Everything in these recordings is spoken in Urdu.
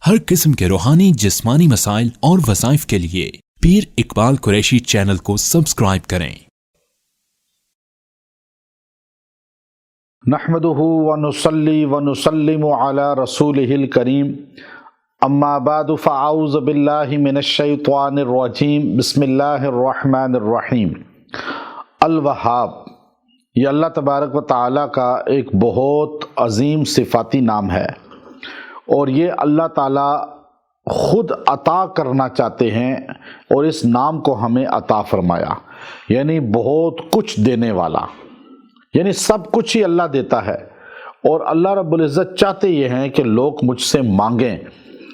ہر قسم کے روحانی جسمانی مسائل اور وظائف کے لیے پیر اقبال قریشی چینل کو سبسکرائب کریں۔ نحمده ونصلي ونسلم على رسوله الكريم اما بعد فاعوذ بالله من الشیطان الرجیم بسم اللہ الرحمن الرحیم۔ الوہاب یہ اللہ تبارک و تعالیٰ کا ایک بہت عظیم صفاتی نام ہے، اور یہ اللہ تعالیٰ خود عطا کرنا چاہتے ہیں اور اس نام کو ہمیں عطا فرمایا، یعنی بہت کچھ دینے والا، یعنی سب کچھ ہی اللہ دیتا ہے۔ اور اللہ رب العزت چاہتے یہ ہیں کہ لوگ مجھ سے مانگیں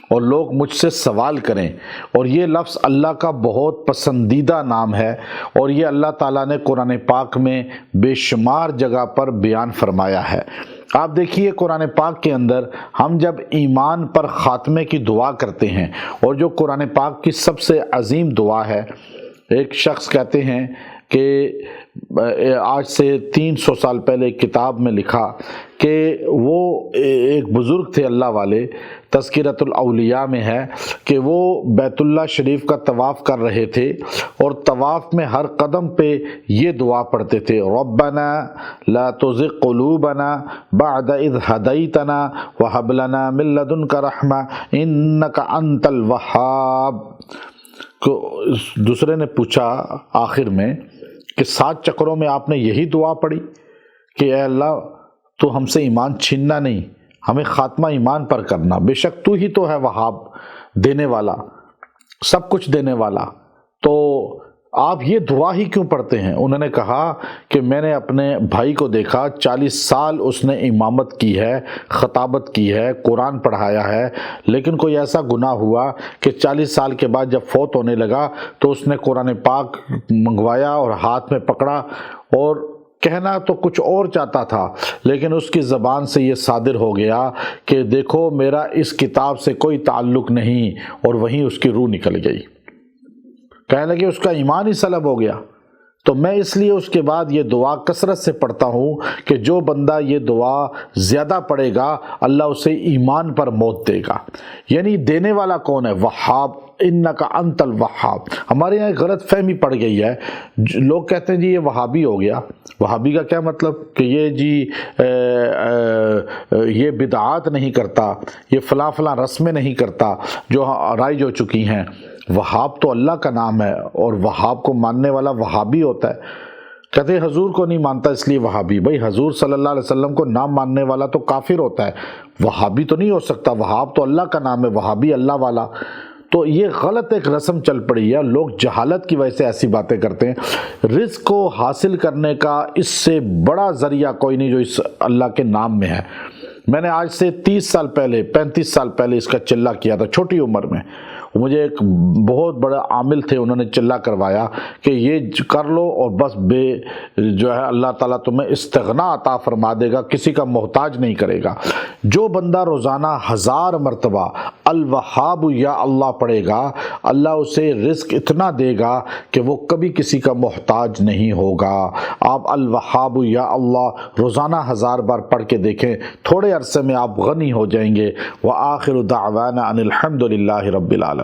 اور لوگ مجھ سے سوال کریں، اور یہ لفظ اللہ کا بہت پسندیدہ نام ہے، اور یہ اللہ تعالیٰ نے قرآن پاک میں بے شمار جگہ پر بیان فرمایا ہے۔ آپ دیکھیے قرآن پاک کے اندر ہم جب ایمان پر خاتمے کی دعا کرتے ہیں، اور جو قرآن پاک کی سب سے عظیم دعا ہے، ایک شخص کہتے ہیں کہ آج سے 300 سال پہلے ایک کتاب میں لکھا کہ وہ ایک بزرگ تھے اللہ والے، تذکرۃ الاولیاء میں ہے کہ وہ بیت اللہ شریف کا طواف کر رہے تھے، اور طواف میں ہر قدم پہ یہ دعا پڑھتے تھے، ربنا لا تزغ قلوبنا بعد اذ ہدیتنا وہب لنا من لدنک رحمہ انک انت الوہاب۔ دوسرے نے پوچھا آخر میں کہ 7 چکروں میں آپ نے یہی دعا پڑھی کہ اے اللہ تو ہم سے ایمان چھیننا نہیں، ہمیں خاتمہ ایمان پر کرنا، بے شک تو ہی تو ہے وہاب، دینے والا، سب کچھ دینے والا، تو آپ یہ دعا ہی کیوں پڑھتے ہیں؟ انہوں نے کہا کہ میں نے اپنے بھائی کو دیکھا، 40 سال اس نے امامت کی ہے، خطابت کی ہے، قرآن پڑھایا ہے، لیکن کوئی ایسا گناہ ہوا کہ 40 سال کے بعد جب فوت ہونے لگا تو اس نے قرآن پاک منگوایا اور ہاتھ میں پکڑا، اور کہنا تو کچھ اور چاہتا تھا، لیکن اس کی زبان سے یہ صادر ہو گیا کہ دیکھو میرا اس کتاب سے کوئی تعلق نہیں، اور وہیں اس کی روح نکل گئی، کہنے لگے اس کا ایمان ہی سلب ہو گیا۔ تو میں اس لیے اس کے بعد یہ دعا کثرت سے پڑھتا ہوں کہ جو بندہ یہ دعا زیادہ پڑھے گا اللہ اسے ایمان پر موت دے گا۔ یعنی دینے والا کون ہے؟ وہاب، انک انت الوہاب۔ ہمارے یہاں ایک غلط فہمی پڑ گئی ہے، لوگ کہتے ہیں جی یہ وہابی ہو گیا۔ وہابی کا کیا مطلب؟ کہ یہ جی یہ بدعات نہیں کرتا، یہ فلاں فلاں رسمیں نہیں کرتا جو رائج ہو چکی ہیں۔ وہاب تو اللہ کا نام ہے، اور وہاب کو ماننے والا وہابی ہوتا ہے۔ کہتے ہیں حضور کو نہیں مانتا اس لیے وہابی۔ بھائی حضور صلی اللہ علیہ وسلم کو نہ ماننے والا تو کافر ہوتا ہے، وہابی تو نہیں ہو سکتا۔ وہاب تو اللہ کا نام ہے، وہابی اللہ والا۔ تو یہ غلط ایک رسم چل پڑی ہے، لوگ جہالت کی وجہ سے ایسی باتیں کرتے ہیں۔ رزق کو حاصل کرنے کا اس سے بڑا ذریعہ کوئی نہیں جو اس اللہ کے نام میں ہے۔ میں نے آج سے 30 سال پہلے 35 سال پہلے اس کا چلہ کیا تھا، چھوٹی عمر میں۔ مجھے ایک بہت بڑا عامل تھے، انہوں نے چلہ کروایا کہ یہ کر لو اور بس جو ہے اللہ تعالیٰ تمہیں استغنا عطا فرما دے گا، کسی کا محتاج نہیں کرے گا۔ جو بندہ روزانہ 1000 مرتبہ الوہاب یا اللہ پڑھے گا، اللہ اسے رزق اتنا دے گا کہ وہ کبھی کسی کا محتاج نہیں ہوگا۔ آپ الوہاب یا اللہ روزانہ 1000 بار پڑھ کے دیکھیں، تھوڑے عرصے میں آپ غنی ہو جائیں گے۔ وآخر دعوانا ان الحمد للہ رب العالمین۔